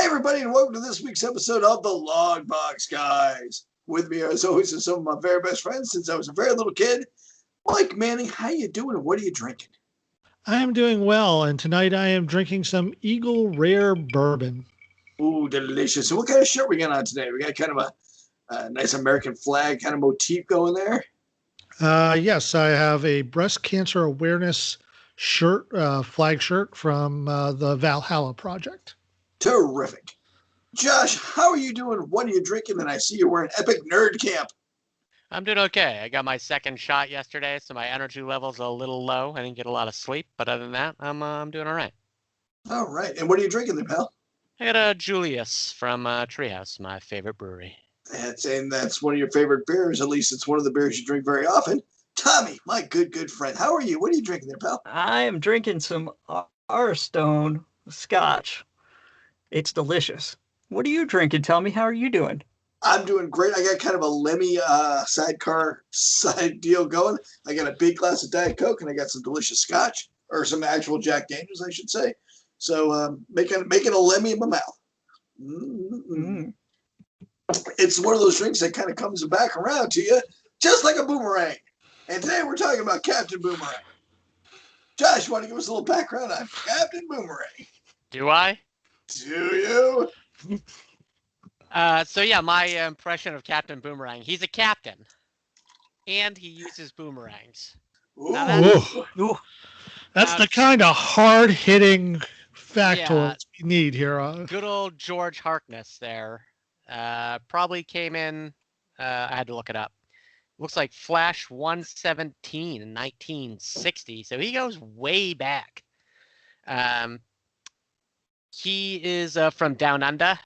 everybody, and welcome to this week's episode of the Longbox Guys. With me, as always, is some of my very best friends since I was a very little kid. Mike Manning, how you doing, and what are you drinking? I am doing well, and tonight I am drinking some Eagle Rare Bourbon. Ooh, delicious. So what kind of shirt we got on today? We got kind of a nice American flag kind of motif going there. Yes, I have a breast cancer awareness shirt, flag shirt from the Valhalla Project. Terrific. Josh, how are you doing? What are you drinking? And I see you're wearing Epic Nerd Camp. I'm doing okay. I got my second shot yesterday, so my energy level's a little low. I didn't get a lot of sleep, but other than that, I'm doing all right. All right. And what are you drinking there, pal? I got a Julius from Treehouse, my favorite brewery. That's one of your favorite beers. At least it's one of the beers you drink very often. Tommy, my good friend. How are you? What are you drinking there, pal? I am drinking some Stone Scotch. It's delicious. What are you drinking? Tell me, how are you doing? I'm doing great. I got kind of a Lemmy sidecar side deal going. I got a big glass of Diet Coke, and I got some delicious Scotch, or some actual Jack Daniels, I should say. So making a Lemmy in my mouth. Mm-hmm. It's one of those drinks that kind of comes back around to you, just like a boomerang. And today we're talking about Captain Boomerang. Josh, you want to give us a little background on Captain Boomerang? Do I? Do you? So yeah, my impression of Captain Boomerang. He's a captain, and he uses boomerangs. That's the kind of hard-hitting factoids we need here. Good old George Harkness there. Probably came in, I had to look it up. Looks like Flash 117 in 1960, so he goes way back. He is from Down Under.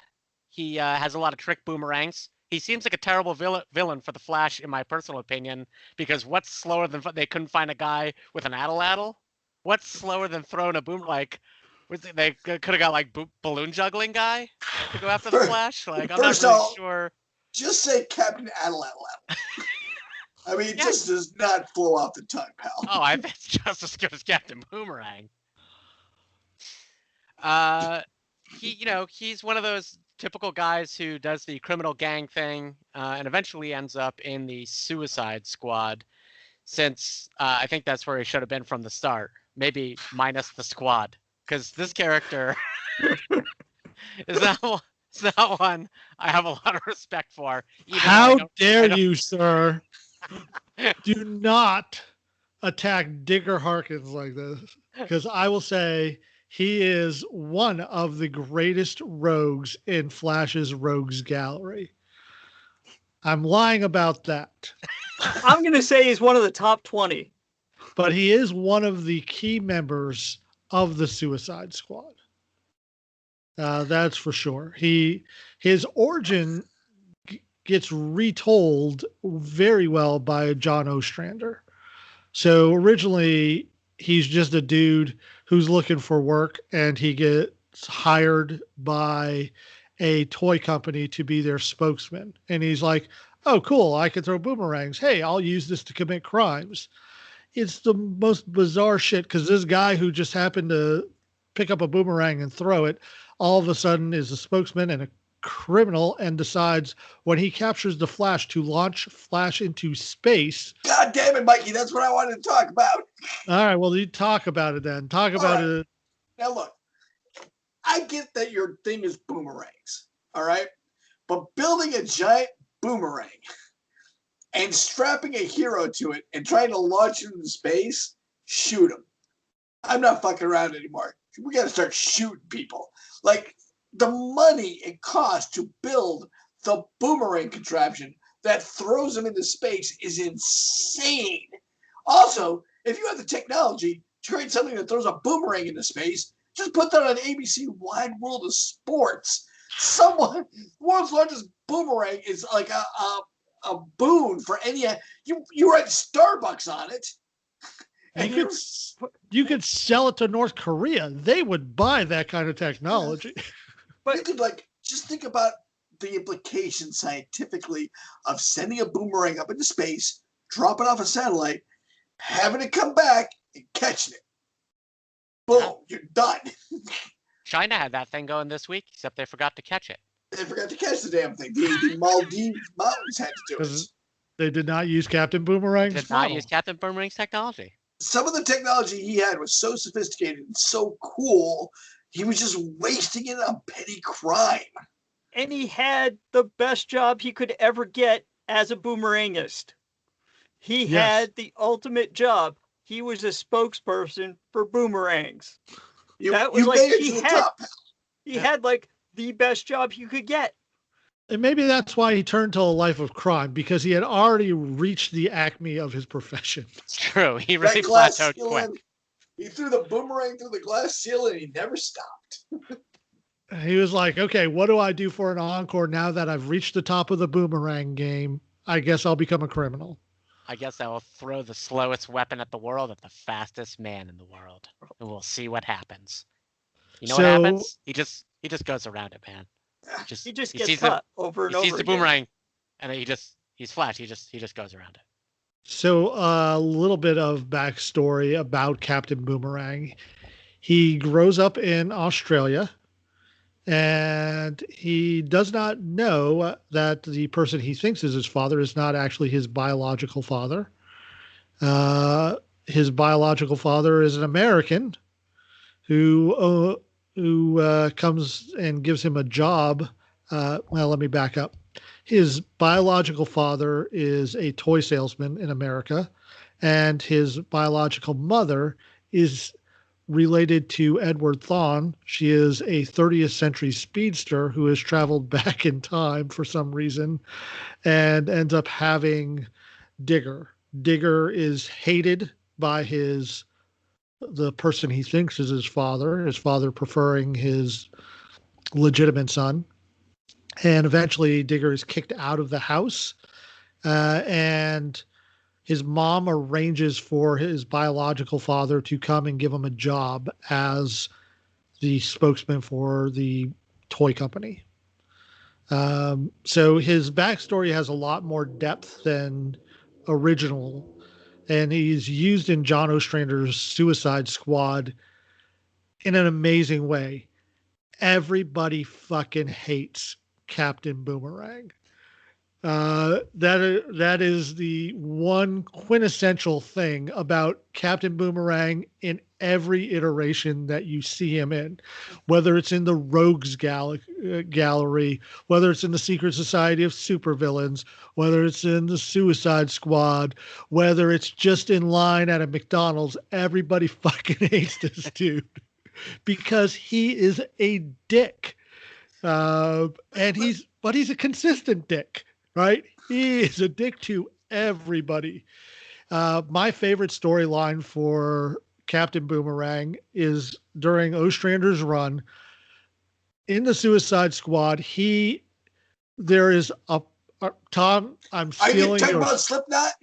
He has a lot of trick boomerangs. He seems like a terrible villain for the Flash, in my personal opinion, because what's slower than they couldn't find a guy with an addle-addle? What's slower than throwing a boom, like, they could have got like balloon juggling guy to go after the Flash. Like, I'm not really sure. Just say Captain Addle-Addle. I mean, it just does not flow off the tongue, pal. Oh, I bet it's just as good as Captain Boomerang. He's one of those typical guys who does the criminal gang thing, and eventually ends up in the Suicide Squad. Since I think that's where he should have been from the start, maybe minus the squad. Because this character is not one I have a lot of respect for. How dare you, sir? Do not attack Digger Harkins like this. Because I will say he is one of the greatest rogues in Flash's Rogues Gallery. I'm lying about that. I'm going to say he's one of the top 20. But he is one of the key members of the Suicide Squad. That's for sure. His origin gets retold very well by John Ostrander. So originally, he's just a dude who's looking for work, and he gets hired by a toy company to be their spokesman. And he's like, oh, cool, I can throw boomerangs. Hey, I'll use this to commit crimes. It's the most bizarre shit, because this guy who just happened to pick up a boomerang and throw it all of a sudden is a spokesman and a criminal, and decides when he captures the Flash to launch Flash into space. God damn it, Mikey, that's what I wanted to talk about. All right, well, you talk about it then. Talk about it. Now look, I get that your thing is boomerangs, all right? But building a giant boomerang and strapping a hero to it and trying to launch it into space, shoot him. I'm not fucking around anymore. We got to start shooting people. Like, the money it costs to build the boomerang contraption that throws them into space is insane. Also, if you have the technology to create something that throws a boomerang into space, just put that on ABC Wide World of Sports. World's largest boomerang is like a boon for any. You write Starbucks on it. And you could sell it to North Korea. They would buy that kind of technology. But you could just think about the implications scientifically of sending a boomerang up into space, dropping off a satellite, having it come back, and catching it. Boom, you're done. China had that thing going this week, except they forgot to catch it. They forgot to catch the damn thing. The Maldives Mountains had to do it. They did not use Captain Boomerang's Did not model. use Captain Boomerang's technology. Some of the technology he had was so sophisticated and so cool, he was just wasting it on petty crime. And he had the best job he could ever get as a boomerangist. He had the ultimate job. He was a spokesperson for boomerangs. That was like he had like the best job he could get. And maybe that's why he turned to a life of crime, because he had already reached the acme of his profession. It's true. He really plateaued quick. He threw the boomerang through the glass ceiling and he never stopped. He was like, okay, what do I do for an encore now that I've reached the top of the boomerang game? I guess I'll become a criminal. I guess I will throw the slowest weapon at the world at the fastest man in the world. And we'll see what happens. You know what happens? He just goes around it, man. He just gets caught over and over. He sees the boomerang, and he's Flash. He just goes around it. So a little bit of backstory about Captain Boomerang. He grows up in Australia, and he does not know that the person he thinks is his father is not actually his biological father. His biological father is an American who comes and gives him a job. Well, let me back up. His biological father is a toy salesman in America, and his biological mother is related to Edward Thawne. She is a 30th century speedster who has traveled back in time for some reason and ends up having Digger. Digger is hated by the person he thinks is his father preferring his legitimate son. And eventually Digger is kicked out of the house. And his mom arranges for his biological father to come and give him a job as the spokesman for the toy company. So his backstory has a lot more depth than original. And he's used in John Ostrander's Suicide Squad in an amazing way. Everybody fucking hates Captain Boomerang. That is the one quintessential thing about Captain Boomerang in every iteration that you see him in, whether it's in the Rogues Gallery, whether it's in the Secret Society of Supervillains, whether it's in the Suicide Squad, whether it's just in line at a McDonald's. Everybody fucking hates this dude because he is a dick. And he's a consistent dick. Right? He is a dick to everybody. My favorite storyline for Captain Boomerang is during Ostrander's run in the Suicide Squad. There is a Tom, I'm stealing. Are you talking about Slipknot?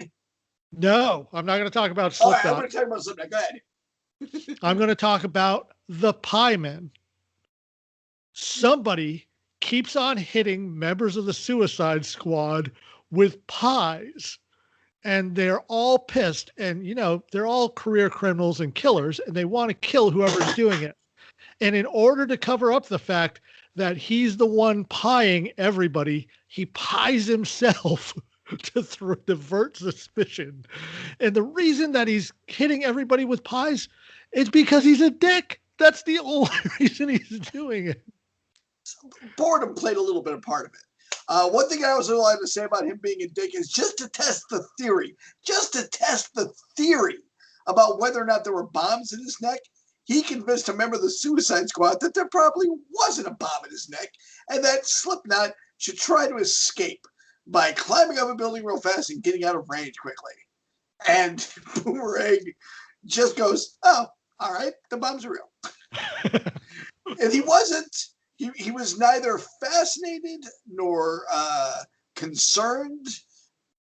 No, I'm not going to talk about Slipknot. All right, I'm going to talk about Slipknot. Go ahead. I'm going to talk about the Pie Men. Somebody keeps on hitting members of the Suicide Squad with pies, and they're all pissed, and they're all career criminals and killers, and they want to kill whoever's doing it. And in order to cover up the fact that he's the one pieing everybody, he pies himself to divert suspicion. And the reason that he's hitting everybody with pies is because he's a dick. That's the only reason he's doing it. Boredom played a little bit of part of it. One thing I was allowed to say about him being a dick is just to test the theory about whether or not there were bombs in his neck. He convinced a member of the Suicide Squad that there probably wasn't a bomb in his neck and that Slipknot should try to escape by climbing up a building real fast and getting out of range quickly. And Boomerang just goes, oh, all right, the bombs are real. And he wasn't. He was neither fascinated nor concerned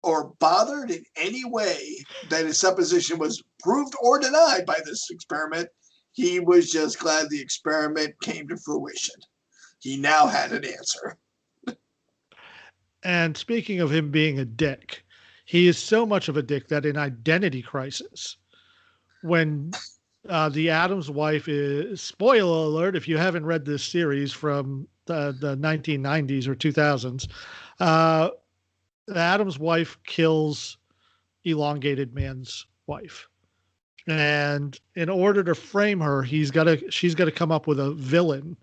or bothered in any way that his supposition was proved or denied by this experiment. He was just glad the experiment came to fruition. He now had an answer. And speaking of him being a dick, he is so much of a dick that in Identity Crisis, when The Adams wife is, spoiler alert, if you haven't read this series from the 1990s or 2000s, the Adams wife kills Elongated Man's wife. And in order to frame her, she's got to come up with a villain.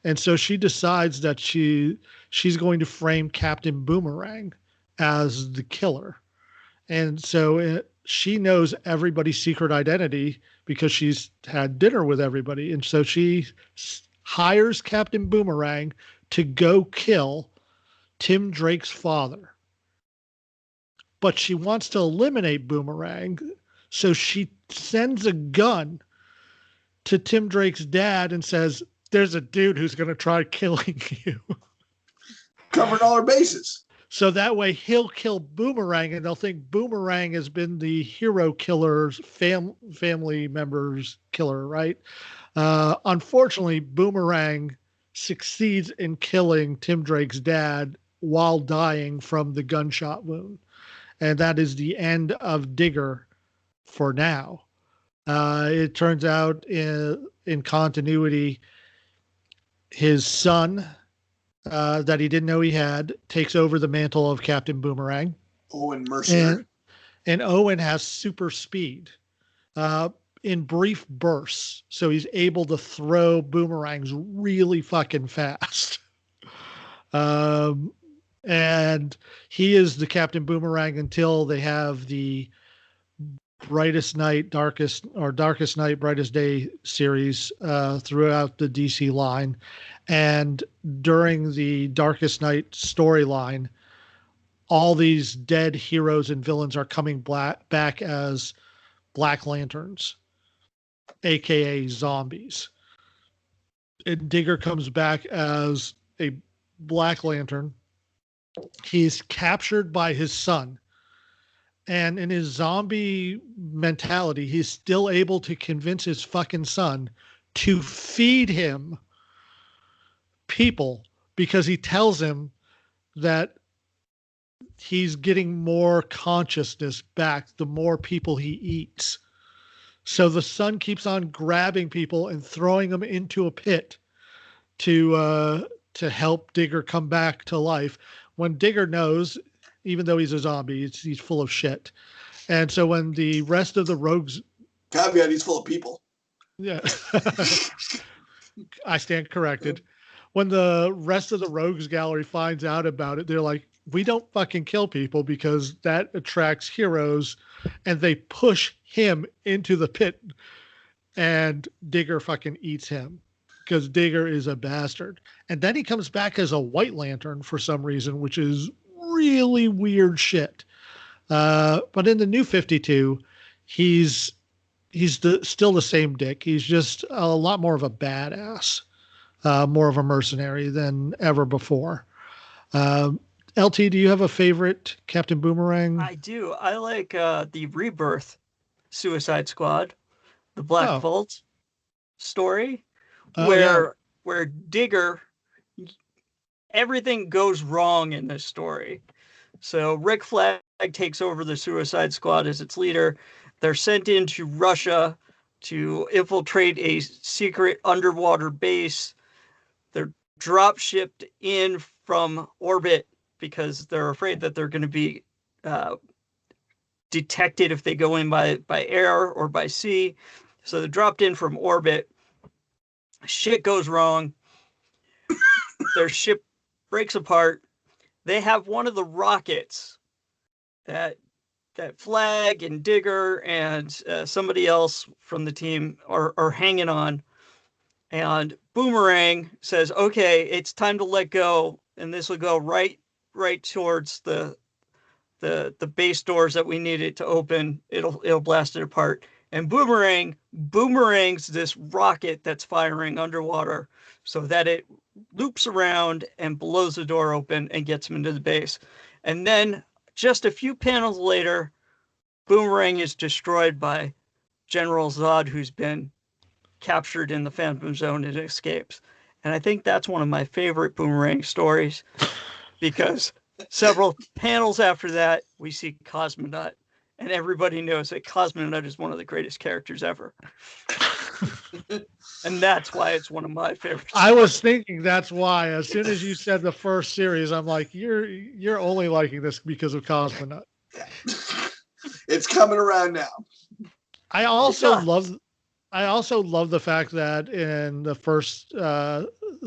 And so she decides that she's going to frame Captain Boomerang as the killer. And so she knows everybody's secret identity because she's had dinner with everybody. And so she hires Captain Boomerang to go kill Tim Drake's father. But she wants to eliminate Boomerang. So she sends a gun to Tim Drake's dad and says, there's a dude who's going to try killing you. Covered all our bases. So that way he'll kill Boomerang and they'll think Boomerang has been the hero killer's family member's killer, right? Unfortunately, Boomerang succeeds in killing Tim Drake's dad while dying from the gunshot wound. And that is the end of Digger for now. It turns out in continuity, his son, that he didn't know he had, takes over the mantle of Captain Boomerang. Owen Mercer. And Owen has super speed in brief bursts. So he's able to throw boomerangs really fucking fast. And he is the Captain Boomerang until they have the Brightest Night, Darkest Night, Brightest Day series throughout the DC line. And during the Darkest Night storyline, all these dead heroes and villains are coming back as Black Lanterns, aka zombies. And Digger comes back as a Black Lantern. He's captured by his son. And in his zombie mentality, he's still able to convince his fucking son to feed him people because he tells him that he's getting more consciousness back the more people he eats. So the son keeps on grabbing people and throwing them into a pit to help Digger come back to life. When Digger knows, even though he's a zombie, he's full of shit. And so when the rest of the rogues... Caveat, he's full of people. Yeah. I stand corrected. When the rest of the rogues gallery finds out about it, they're like, we don't fucking kill people because that attracts heroes. And they push him into the pit. And Digger fucking eats him because Digger is a bastard. And then he comes back as a White Lantern for some reason, which is really weird shit. But in the New 52, he's still the same dick. He's just a lot more of a badass, more of a mercenary than ever before. LT, do you have a favorite Captain Boomerang? I do. I like the Rebirth Suicide Squad, the Black Vault story, where Digger, everything goes wrong in this story. So Rick Flag takes over the Suicide Squad as its leader. They're sent into Russia to infiltrate a secret underwater base. They're drop shipped in from orbit because they're afraid that they're going to be detected if they go in by air or by sea. So they're dropped in from orbit. Shit goes wrong. Their ship breaks apart. They have one of the rockets that Flag and Digger and somebody else from the team are hanging on. And Boomerang says, okay, it's time to let go. And this will go right towards the base doors that we need it to open. It'll blast it apart. And Boomerangs this rocket that's firing underwater so that it loops around and blows the door open and gets him into the base. And then just a few panels later, Boomerang is destroyed by General Zod, who's been captured in the Phantom Zone and escapes. And I think that's one of my favorite Boomerang stories because several panels after that, we see Cosmonaut And everybody knows that Cosmonaut is one of the greatest characters ever. And that's why it's one of my favorites. I was thinking that's why. As soon as you said the first series, I'm like, you're only liking this because of Cosmonaut. Yeah. It's coming around now. I also love the fact that in the first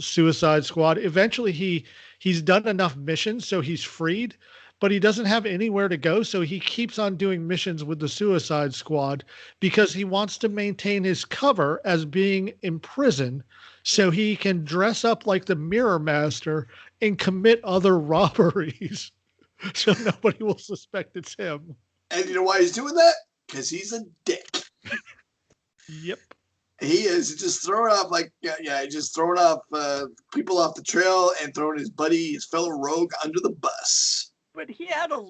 Suicide Squad, eventually he's done enough missions so he's freed, but he doesn't have anywhere to go, so he keeps on doing missions with the Suicide Squad because he wants to maintain his cover as being in prison so he can dress up like the Mirror Master and commit other robberies so nobody will suspect it's him. And you know why he's doing that? Because he's a dick. Yep. He is just throwing off just throwing off people off the trail and throwing his fellow rogue under the bus. But he had a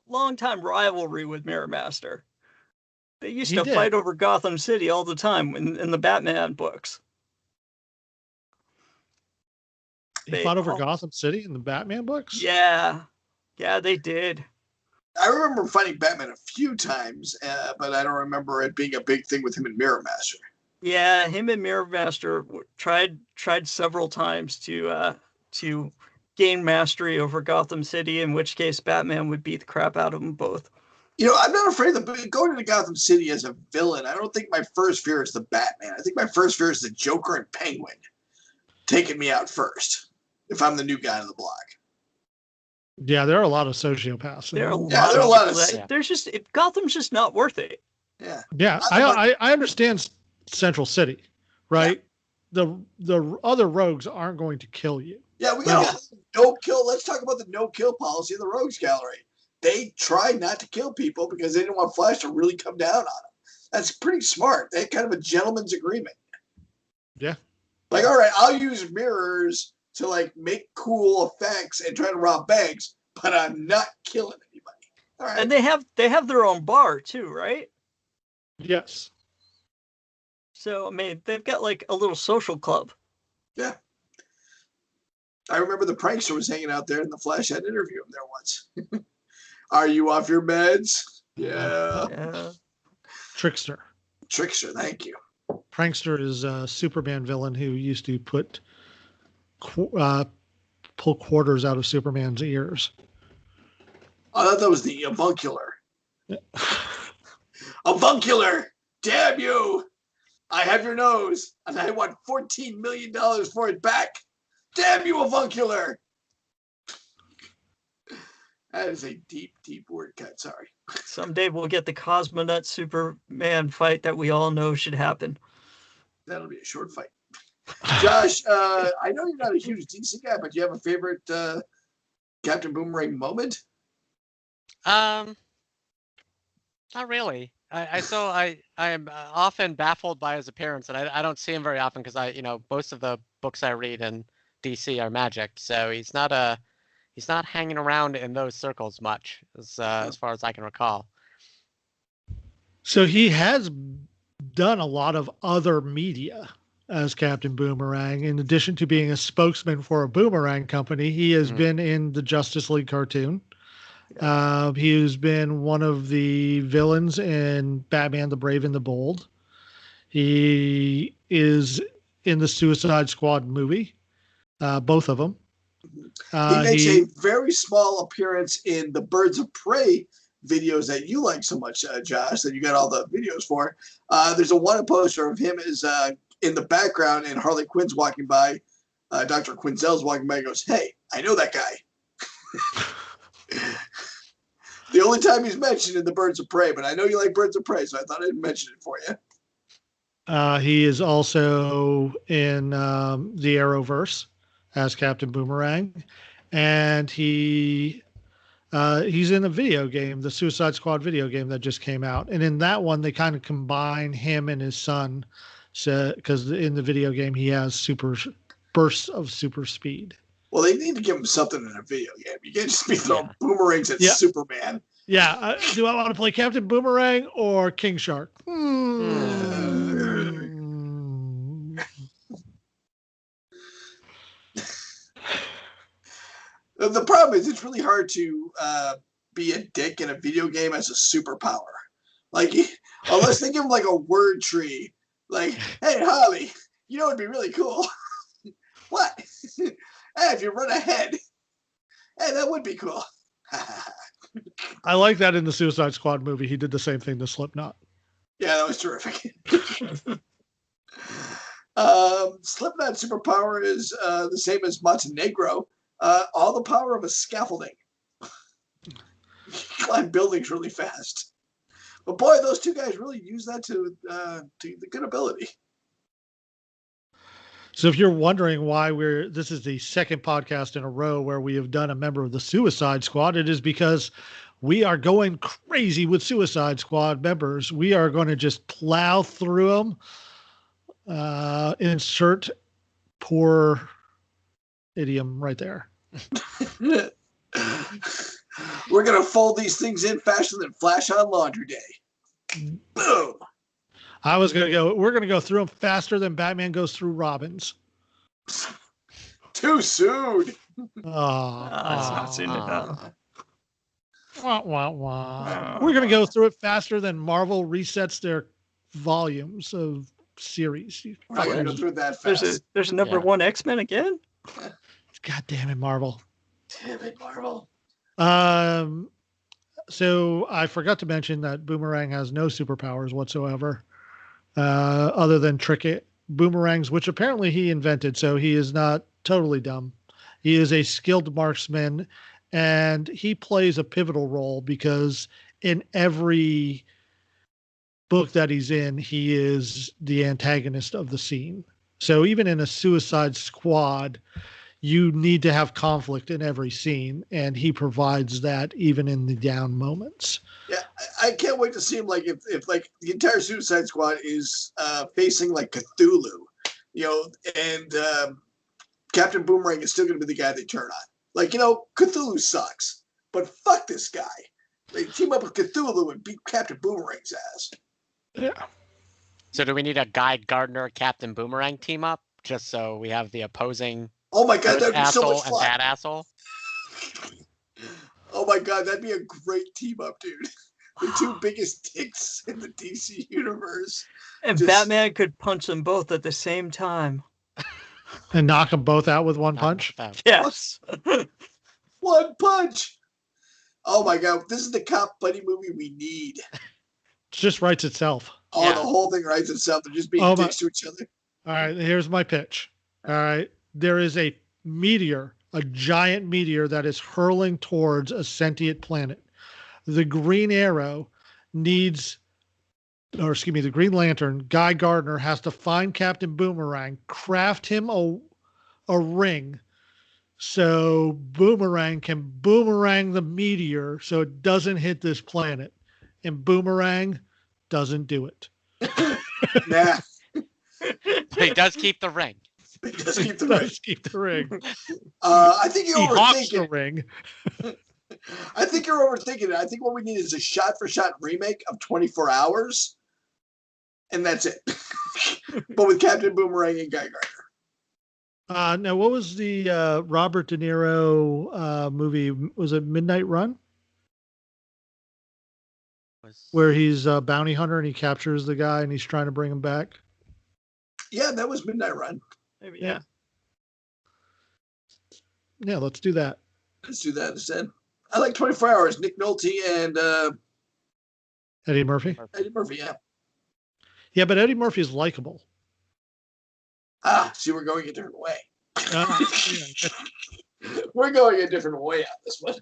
long-time rivalry with Mirror Master. They used to fight over Gotham City all the time in the Batman books. They fought over Gotham City in the Batman books? Yeah. Yeah, they did. I remember fighting Batman a few times, but I don't remember it being a big thing with him and Mirror Master. Yeah, him and Mirror Master tried several times to gain mastery over Gotham City, in which case Batman would beat the crap out of them both. You know, I'm not afraid of going into Gotham City as a villain. I don't think my first fear is the Batman. I think my first fear is the Joker and Penguin taking me out first if I'm the new guy on the block. Yeah, there are a lot of sociopaths. There are a lot of there's just Gotham's just not worth it. Yeah. Yeah, I understand Central City, right? Yeah. The other rogues aren't going to kill you. Yeah, we got no kill. Let's talk about the no kill policy of the Rogues Gallery. They tried not to kill people because they didn't want Flash to really come down on them. That's pretty smart. They had kind of a gentleman's agreement. Yeah. Like, all right, I'll use mirrors to like make cool effects and try to rob banks, but I'm not killing anybody. All right. And they have their own bar too, right? Yes. So I mean, they've got like a little social club. Yeah. I remember the prankster was hanging out there, and the Flash had an interview him there once. Are you off your meds? Yeah. Trickster. Trickster, thank you. Prankster is a Superman villain who used to pull quarters out of Superman's ears. I thought that was the avuncular. Avuncular! Damn you! I have your nose, and I want $14 million for it back. Damn you, avuncular! That is a deep, deep word cut. Sorry. Someday we'll get the Cosmonaut Superman fight that we all know should happen. That'll be a short fight. Josh, I know you're not a huge DC guy, but do you have a favorite Captain Boomerang moment? Not really. I am often baffled by his appearance, and I don't see him very often because most of the books I read in DC are Magic, so he's not hanging around in those circles much as far as I can recall. So he has done a lot of other media as Captain Boomerang. In addition to being a spokesman for a boomerang company, he has been in the Justice League cartoon. He has been one of the villains in Batman the Brave and the Bold. He is in the Suicide Squad movie, both of them. He makes a very small appearance in the Birds of Prey videos that you like so much, Josh, that you got all the videos for. There's a wanted poster of him as in the background, and Harley Quinn's walking by. Dr. Quinzel's walking by and goes, "Hey, I know that guy." The only time he's mentioned in the Birds of Prey, but I know you like Birds of Prey, so I thought I'd mention it for you. He is also in the Arrowverse as Captain Boomerang, and he's in a video game, the Suicide Squad video game that just came out. And in that one, they kind of combine him and his son, because in the video game he has super bursts of super speed. Well, they need to give him something in a video game. You can't just be throwing boomerangs at Superman. Yeah. Do I want to play Captain Boomerang or King Shark? The problem is it's really hard to be a dick in a video game as a superpower. Like, unless they give him like a word tree. Like, hey, Holly, you know it'd be really cool. What? Hey, if you run ahead. Hey, that would be cool. I like that in the Suicide Squad movie. He did the same thing to Slipknot. Yeah, that was terrific. Slipknot superpower is the same as Montenegro. All the power of a scaffolding. Climb buildings really fast. But boy, those two guys really use that to the good ability. So if you're wondering why this is the second podcast in a row where we have done a member of the Suicide Squad, it is because we are going crazy with Suicide Squad members. We are going to just plow through them. Insert poor idiom right there. We're going to fold these things in faster than Flash on laundry day. Boom. We're going to go through them faster than Batman goes through Robins. Too soon. It's not soon enough. Wah, wah, wah. We're going to go through it faster than Marvel resets their volumes of series. We're not going to go through it that fast. There's a number one X-Men again? God damn it, Marvel. Damn it, Marvel. So I forgot to mention that Boomerang has no superpowers whatsoever, other than trick boomerangs, which apparently he invented. So he is not totally dumb. He is a skilled marksman, and he plays a pivotal role because in every book that he's in, he is the antagonist of the scene. So even in a Suicide Squad, you need to have conflict in every scene, and he provides that even in the down moments. Yeah, I can't wait to see him. Like if like the entire Suicide Squad is facing like Cthulhu, and Captain Boomerang is still going to be the guy they turn on. Like, Cthulhu sucks, but fuck this guy. They team up with Cthulhu and beat Captain Boomerang's ass. Yeah. So do we need a Guy Gardner Captain Boomerang team up just so we have the opposing? Oh my god, that'd be so much and fun. bad asshole. Oh my god, that'd be a great team up, dude. The two biggest dicks in the DC universe. And Batman could punch them both at the same time. And knock them both out with one punch? Yes. One punch. Oh my god, this is the cop buddy movie we need. It just writes itself. Oh, yeah. The whole thing writes itself. They're just being dicks to each other. All right, here's my pitch. All right. There is a meteor, a giant meteor that is hurling towards a sentient planet. The Green Arrow the Green Lantern, Guy Gardner, has to find Captain Boomerang, craft him a ring so Boomerang can boomerang the meteor so it doesn't hit this planet. And Boomerang doesn't do it. Nah. But he does keep the ring. He does keep the ring. I think you're overthinking the ring. I think you're overthinking it. I think what we need is a shot-for-shot remake of 24 Hours, and that's it. But with Captain Boomerang and Guy Gardner. Now, what was the Robert De Niro movie? Was it Midnight Run? Where he's a bounty hunter and he captures the guy and he's trying to bring him back? Yeah, that was Midnight Run. Maybe, yeah. Yeah, let's do that. Let's do that instead. I like 24 Hours. Nick Nolte and Eddie Murphy. Eddie Murphy, yeah. Yeah, but Eddie Murphy is likable. See, we're going a different way. We're going a different way on this one.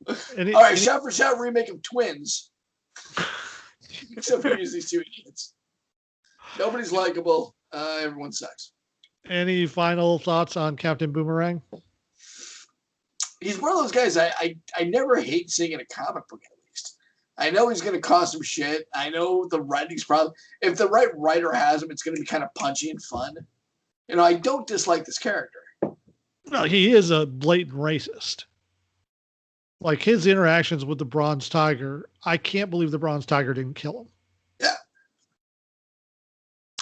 All right, shot-for-shot remake of Twins. Except for these two idiots. Nobody's likable. Everyone sucks. Any final thoughts on Captain Boomerang? He's one of those guys I never hate seeing in a comic book, at least. I know he's going to cause some shit. I know the writing's problem. If the right writer has him, it's going to be kind of punchy and fun. I don't dislike this character. No, he is a blatant racist. Like his interactions with the Bronze Tiger, I can't believe the Bronze Tiger didn't kill him. Yeah.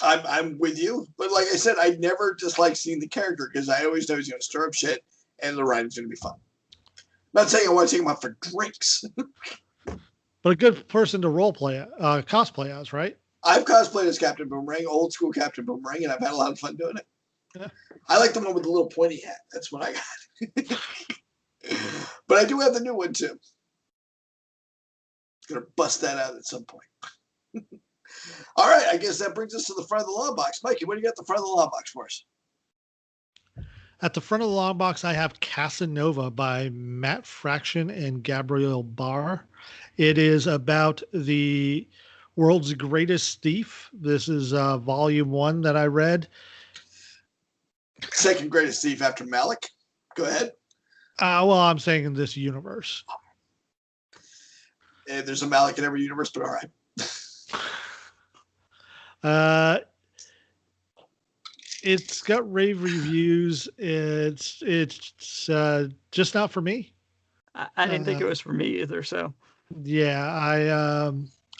I'm with you. But like I said, I never dislike seeing the character because I always know he's going to stir up shit and the writing's going to be fun. not saying I want to take them out for drinks. But a good person to cosplay as, right? I've cosplayed as Captain Boomerang, old school Captain Boomerang, and I've had a lot of fun doing it. Yeah. I like the one with the little pointy hat. That's what I got. But I do have the new one too. Gonna bust that out at some point. All right, I guess that brings us to the front of the long box. Mikey, what do you got at the front of the long box for us? At the front of the long box, I have Casanova by Matt Fraction and Gabriel Barr. It is about the world's greatest thief. This is volume 1 that I read. Second greatest thief after Malik. Go ahead. Well, I'm saying in this universe. There's a Malik in every universe, but all right. It's got rave reviews. It's just not for me. I didn't think it was for me either. So yeah,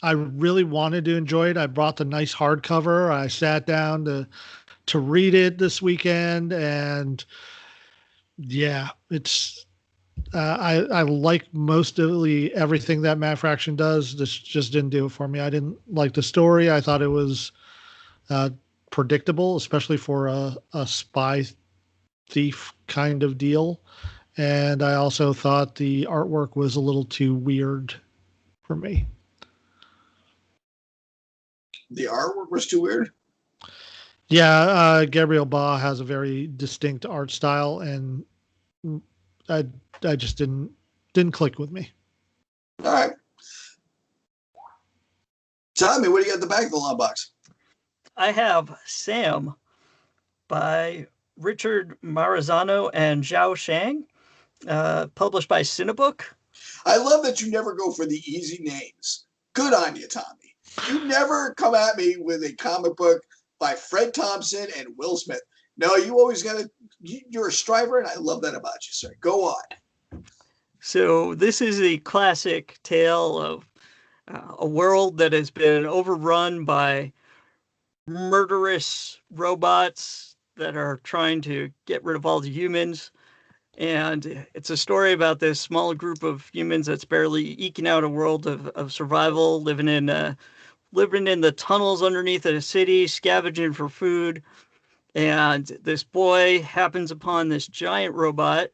I really wanted to enjoy it. I brought the nice hardcover. I sat down to read it this weekend, and yeah, it's I like mostly everything that Matt Fraction does. This just didn't do it for me. I didn't like the story. I thought it was predictable, especially for a spy thief kind of deal. And I also thought the artwork was a little too weird for me. The artwork was too weird? Yeah, Gabriel Ba has a very distinct art style, and I just didn't click with me. All right. Tommy, what do you got at the back of the long box? I have Sam by Richard Marizano and Zhao Shang, published by Cinebook. I love that you never go for the easy names. Good on you, Tommy. You never come at me with a comic book by Fred Thompson and Will Smith. No, you always you're a striver, and I love that about you, sir. Go on. So this is a classic tale of a world that has been overrun by murderous robots that are trying to get rid of all the humans. And it's a story about this small group of humans that's barely eking out a world of survival, living in the tunnels underneath a city, scavenging for food. And this boy happens upon this giant robot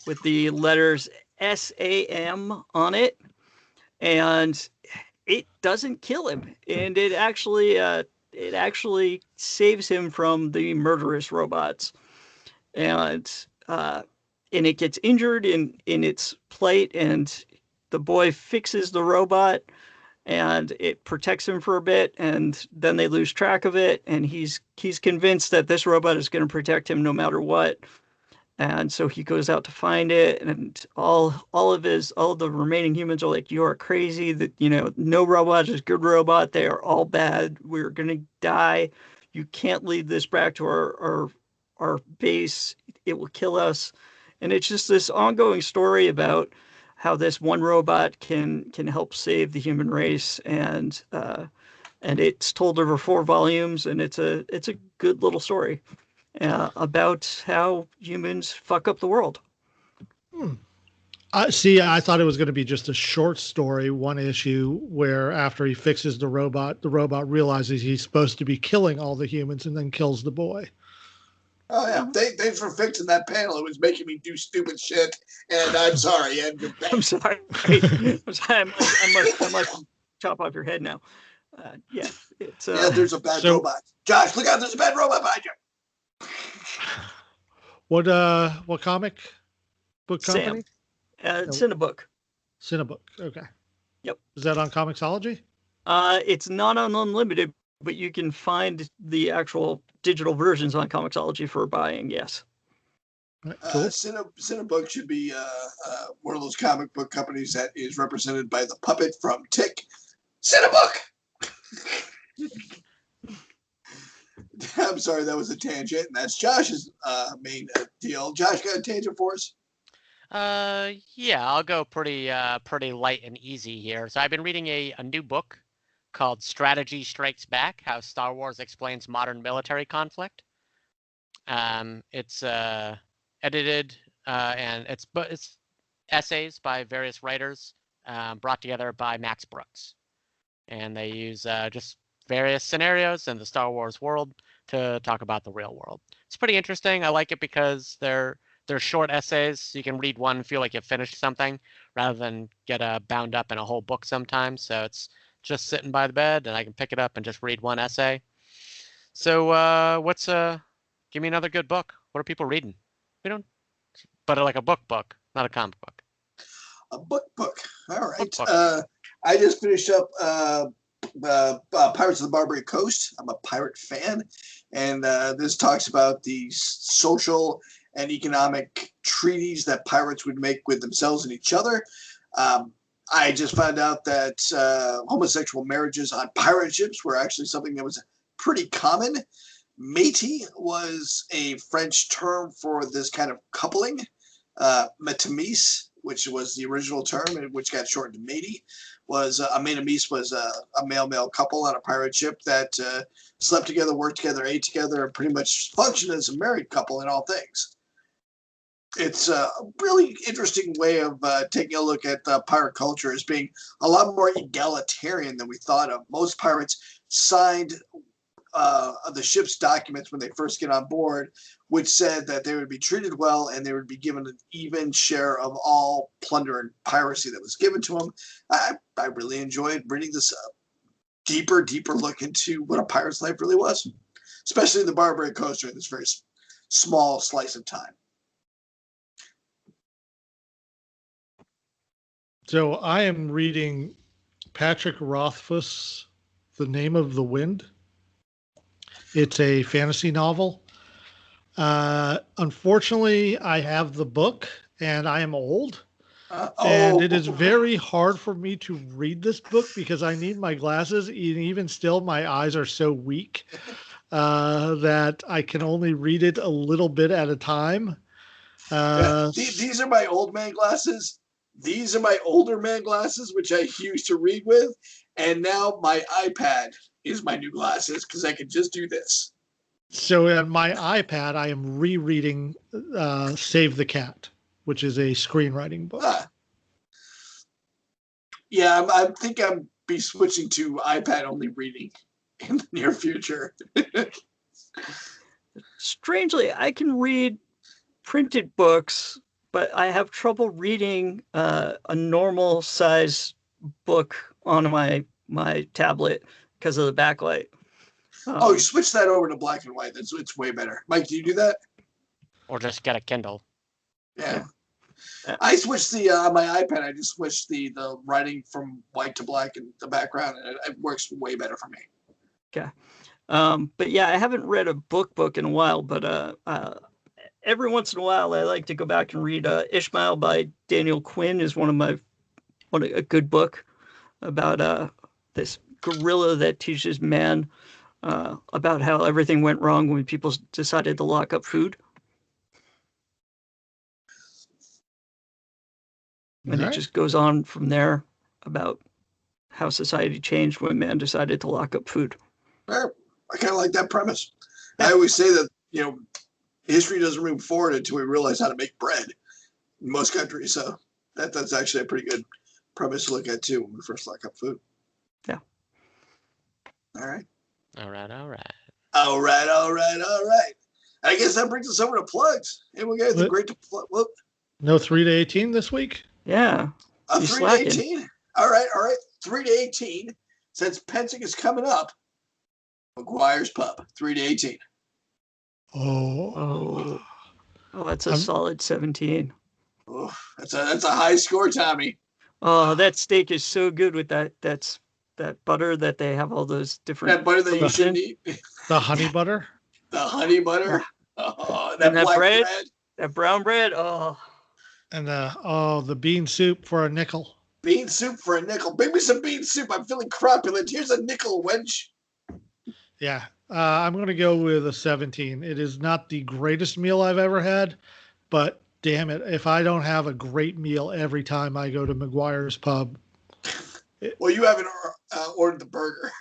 with the letters SAM on it, and it doesn't kill him, and it actually saves him from the murderous robots, and it gets injured in its plate, and the boy fixes the robot, and it protects him for a bit, and then they lose track of it, and he's convinced that this robot is going to protect him no matter what. And so he goes out to find it, and all of the remaining humans are like, "You are crazy. That no robot is a good robot. They are all bad. We're gonna die. You can't lead this back to our base. It will kill us." And it's just this ongoing story about how this one robot can help save the human race, and it's told over 4 volumes, and it's a good little story. About how humans fuck up the world. I thought it was going to be just a short story, one issue, where after he fixes the robot realizes he's supposed to be killing all the humans and then kills the boy. Oh, yeah. Thanks for fixing that panel. It was making me do stupid shit, and I'm sorry. And I'm sorry. I must chop off your head now. Yeah, it's there's a bad robot. Josh, look out! There's a bad robot behind you. What comic book company? Cinebook. Cinebook. Okay. Yep. Is that on Comixology? It's not on Unlimited, but you can find the actual digital versions on Comixology for buying. Yes. Right, cool. Cinebook should be one of those comic book companies that is represented by the puppet from Tick. Cinebook. I'm sorry, that was a tangent. And that's Josh's main deal. Josh, got a tangent for us? Yeah, I'll go pretty light and easy here. So I've been reading a new book called Strategy Strikes Back: How Star Wars Explains Modern Military Conflict. It's edited and it's essays by various writers brought together by Max Brooks. And they use just various scenarios in the Star Wars world to talk about the real world. It's pretty interesting. I like it because they're short essays. So you can read one, feel like you've finished something, rather than get bound up in a whole book sometimes. So it's just sitting by the bed, and I can pick it up and just read one essay. So give me another good book. What are people reading? We don't, but like a book, not a comic book. A book. All right. Book. I just finished up Pirates of the Barbary Coast. I'm a pirate fan, and this talks about the social and economic treaties that pirates would make with themselves and each other. I just found out that homosexual marriages on pirate ships were actually something that was pretty common. Métis was a French term for this kind of coupling. Métamise, which was the original term, which got shortened to matey, was a métamise was a male-male couple on a pirate ship that slept together, worked together, ate together, and pretty much functioned as a married couple in all things. It's a really interesting way of taking a look at pirate culture as being a lot more egalitarian than we thought of. Most pirates signed the ship's documents when they first get on board, which said that they would be treated well and they would be given an even share of all plunder and piracy that was given to them. I really enjoyed reading this deeper look into what a pirate's life really was, especially the Barbary Coast during this very small slice of time. So I am reading Patrick Rothfuss, The Name of the Wind. It's a fantasy novel. Unfortunately, I have the book, and I am old. And it is very hard for me to read this book because I need my glasses. And even still, my eyes are so weak that I can only read it a little bit at a time. These are my old man glasses. These are my older man glasses, which I used to read with. And now my iPad is my new glasses because I can just do this. So on my iPad, I am rereading Save the Cat, which is a screenwriting book. Yeah, I think I'll be switching to iPad-only reading in the near future. Strangely, I can read printed books, but I have trouble reading a normal size book on my tablet because of the backlight. You switch that over to black and white. It's way better. Mike, do you do that? Or just get a Kindle. Yeah. I switched on my iPad. I just switched the writing from white to black in the background, and it works way better for me. Okay. But yeah, I haven't read a book in a while, but every once in a while I like to go back and read Ishmael by Daniel Quinn is a good book about this gorilla that teaches man about how everything went wrong when people decided to lock up food. And It just goes on from there about how society changed when man decided to lock up food. I kind of like that premise. I always say that, history doesn't move forward until we realize how to make bread in most countries. So that's actually a pretty good premise to look at too when we first lock up food. Yeah. All right. I guess that brings us over to plugs. And we got the great to plug. Whoop. No 3 to 18 this week? Yeah. 3 to 18. All right. 3 to 18. Since Pensing is coming up, McGuire's Pub, 3 to 18. Oh, that's a solid 17. Oh, that's a high score, Tommy. Oh, that steak is so good with that butter that they have all those different. That butter that you shouldn't eat. The honey butter. The honey butter. Oh, that black bread. That brown bread. Oh. And the bean soup for a nickel. Bean soup for a nickel. Bring me some bean soup. I'm feeling crapulent. Here's a nickel, wench. Yeah. I'm going to go with a 17. It is not the greatest meal I've ever had, but damn it, if I don't have a great meal every time I go to McGuire's Pub. Well, you haven't ordered the burger.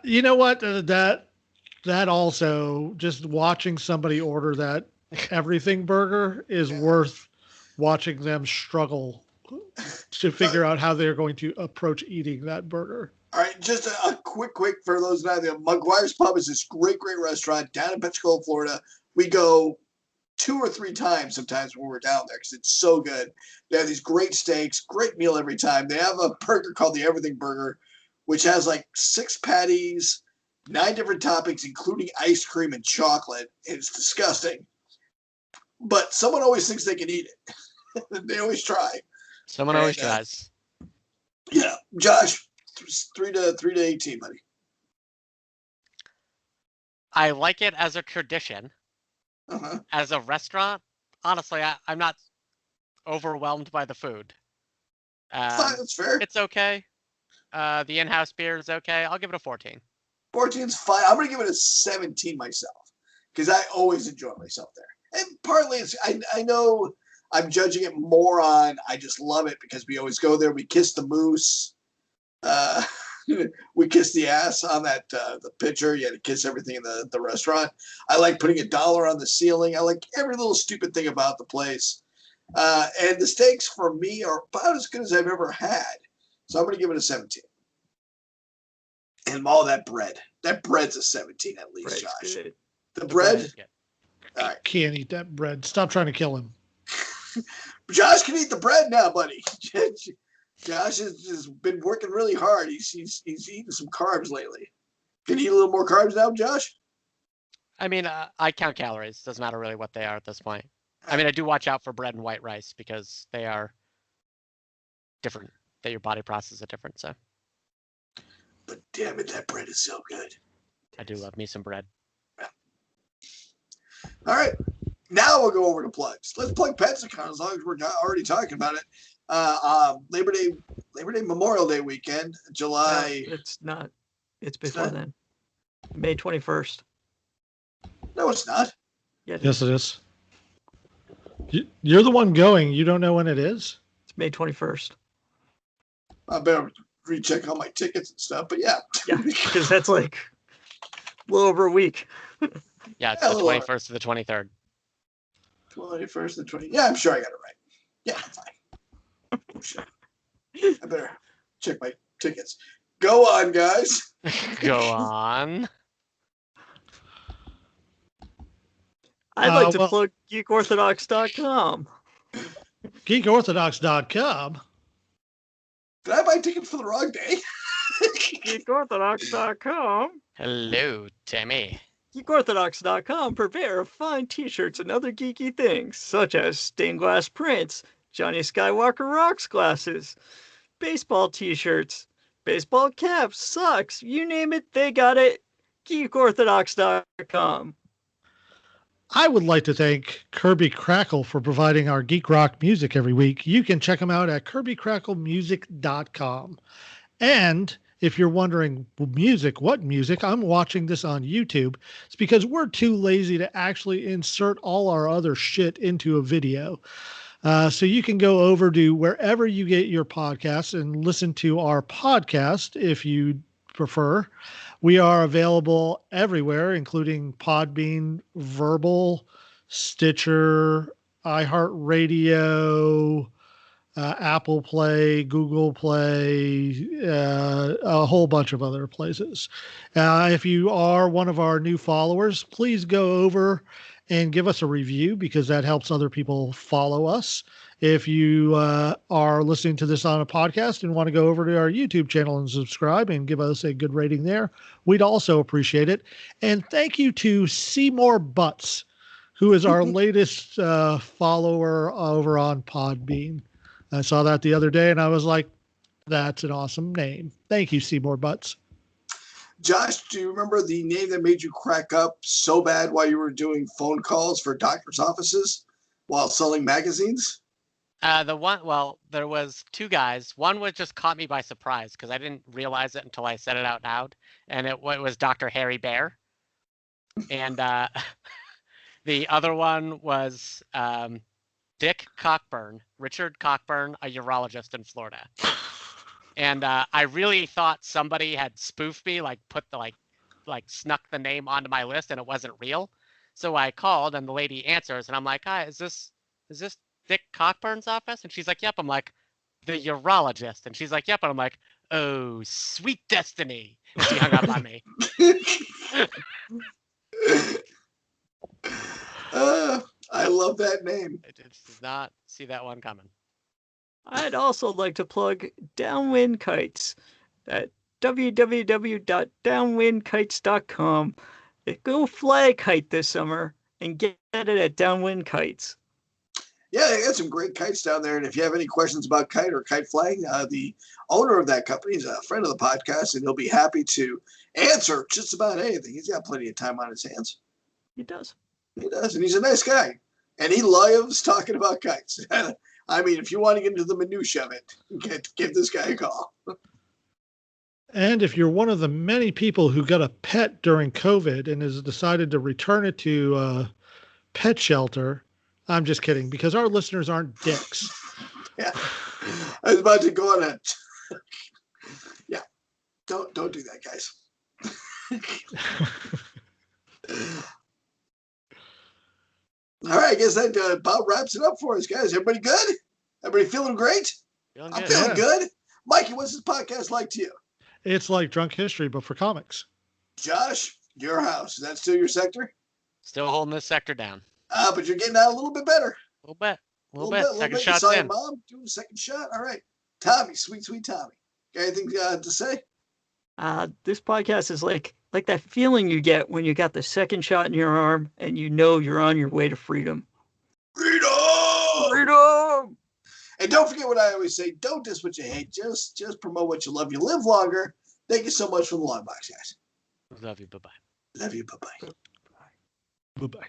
You know what? That also, just watching somebody order that everything burger is worth watching them struggle to figure out how they're going to approach eating that burger. All right, just a quick for those not there. McGuire's Pub is this great restaurant down in Pensacola, Florida. We go 2 or 3 times sometimes when we're down there because it's so good. They have these great steaks, great meal every time. They have a burger called the Everything Burger, which has like 6 patties, 9 different toppings, including ice cream and chocolate. It's disgusting. But someone always thinks they can eat it. They always try. Someone always tries. Yeah. Josh, 3 to 18, buddy. I like it as a tradition. Uh-huh. As a restaurant, honestly, I'm not overwhelmed by the food. Fine, that's fair. It's okay. The in-house beer is okay. I'll give it a 14. 14's fine. I'm going to give it a 17 myself because I always enjoy myself there. And partly it's, I know I'm judging it more on I just love it because we always go there. We kiss the moose. We kiss the ass on that the picture. You had to kiss everything in the restaurant. I like putting $1 on the ceiling. I like every little stupid thing about the place. And the steaks for me are about as good as I've ever had. So I'm going to give it a 17. And all that bread. That bread's a 17 at least, Josh. Good. The bread? All right. Can't eat that bread. Stop trying to kill him. Josh can eat the bread now, buddy. Josh has been working really hard. He's eating some carbs lately. Can you eat a little more carbs now, Josh? I mean, I count calories. Doesn't matter really what they are at this point. I mean, I do watch out for bread and white rice because they are different. That your body processes it different. So. But damn it, that bread is so good. I do love me some bread. All right. Now we'll go over to plugs. Let's plug Pensacon as long as we're already talking about it. Labor Day, Memorial Day weekend, July. No, it's not. It's before then. May 21st. No, it's not. Yeah, yes, it is. You're the one going. You don't know when it is? It's May 21st. I better recheck all my tickets and stuff, but yeah. Yeah, because that's like a little over a week. Yeah, it's the 21st to the 23rd. 21st to 20. Yeah, I'm sure I got it right. Yeah, I'm fine. Oh, shit. I better check my tickets. Go on, guys. Go on. I'd like to plug geekorthodox.com. Geekorthodox.com? Did I buy tickets for the wrong day? geekorthodox.com. Hello, Timmy. geekorthodox.com prepare of fine t-shirts and other geeky things, such as stained glass prints, Johnny Skywalker rocks glasses, baseball t-shirts, baseball caps, socks, you name it, they got it. geekorthodox.com. I would like to thank Kirby Crackle for providing our geek rock music every week. You can check them out at kirbycracklemusic.com. And if you're wondering, what music? I'm watching this on YouTube. It's because we're too lazy to actually insert all our other shit into a video. So you can go over to wherever you get your podcasts and listen to our podcast if you prefer. We are available everywhere, including Podbean, Verbal, Stitcher, iHeartRadio, Apple Play, Google Play, a whole bunch of other places. If you are one of our new followers, please go over and give us a review because that helps other people follow us. If you are listening to this on a podcast and want to go over to our YouTube channel and subscribe and give us a good rating there, we'd also appreciate it. And thank you to Seymour Butts, who is our latest follower over on Podbean. I saw that the other day and I was like, that's an awesome name. Thank you, Seymour Butts. Josh, do you remember the name that made you crack up so bad while you were doing phone calls for doctors' offices while selling magazines? There was 2 guys. One was just caught me by surprise because I didn't realize it until I said it out loud. And it was Dr. Harry Bear. And the other one was Dick Cockburn, Richard Cockburn, a urologist in Florida. And I really thought somebody had spoofed me, like put the like snuck the name onto my list, and it wasn't real. So I called, and the lady answers, and I'm like, "Hi, is this Dick Cockburn's office? And she's like, yep. I'm like, the urologist. And she's like, yep. And I'm like, oh, sweet destiny. And she hung up on me. I love that name. I did not see that one coming. I'd also like to plug Downwind Kites at www.downwindkites.com. Go fly a kite this summer and get it at Downwind Kites. Yeah, they got some great kites down there. And if you have any questions about kite or kite flying, the owner of that company is a friend of the podcast, and he'll be happy to answer just about anything. He's got plenty of time on his hands. He does. He does, and he's a nice guy. And he loves talking about kites. I mean, if you want to get into the minutiae of it, give this guy a call. And if you're one of the many people who got a pet during COVID and has decided to return it to a pet shelter, I'm just kidding, because our listeners aren't dicks. Yeah, I was about to go on a. Yeah, don't do that, guys. All right, I guess that about wraps it up for us, guys. Everybody good? Everybody feeling great? I'm feeling good. Mikey, what's this podcast like to you? It's like Drunk History, but for comics. Josh, your house. Is that still your sector? Still holding this sector down. But you're getting out a little bit better. A little bit. Second shot's you saw in. your mom doing a second shot. All right. Tommy, sweet Tommy. Got anything to say? This podcast is like that feeling you get when you got the second shot in your arm and you know you're on your way to freedom. Freedom! And don't forget what I always say, don't diss what you hate, just promote what you love. You live longer. Thank you so much for the Longbox, guys. Love you, bye-bye. Love you, bye-bye. Bye-bye.